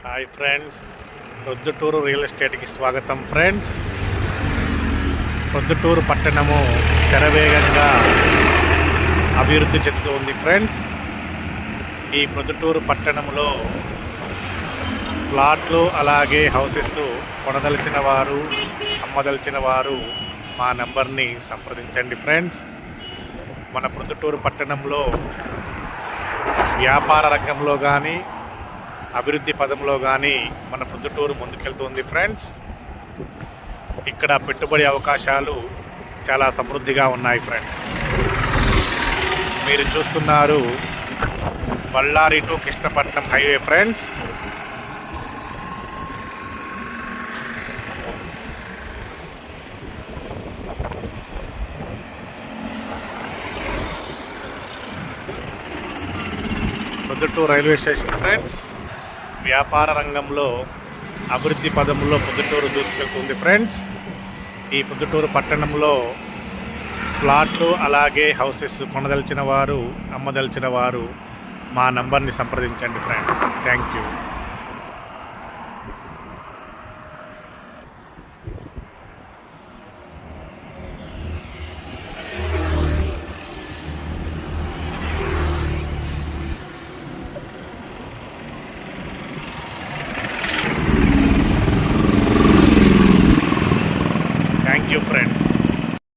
Hi friends, Proddatur real ఎస్టేట్కి స్వాగతం friends. Proddatur పట్టణము శరవేగంగా అభివృద్ధి చెందుతూ ఉంది ఫ్రెండ్స్. ఈ ప్రొద్దుటూరు పట్టణంలో ప్లాట్లు అలాగే హౌసెస్ కొనదలిచిన వారు, అమ్మదలిచిన వారు మా నంబర్ని సంప్రదించండి ఫ్రెండ్స్. మన ప్రొద్దుటూరు పట్టణంలో వ్యాపార రంగంలో కానీ అభివృద్ధి పదంలో కానీ మన ప్రొద్దుటూరు ముందుకెళ్తుంది ఫ్రెండ్స్. ఇక్కడ పెట్టుబడి అవకాశాలు చాలా సమృద్ధిగా ఉన్నాయి ఫ్రెండ్స్. మీరు చూస్తున్నారు Ballari to Krishnapatnam highway friends. Proddatur railway station friends. వ్యాపార రంగంలో అభివృద్ధి పదంలో ప్రొద్దుటూరు దూసుకెళ్తుంది ఫ్రెండ్స్. ఈ ప్రొద్దుటూరు పట్టణంలో ప్లాట్లు అలాగే హౌసెస్ కొనదలిచిన వారు, అమ్మదలిచిన వారు మా నంబర్ని సంప్రదించండి ఫ్రెండ్స్. Thank you.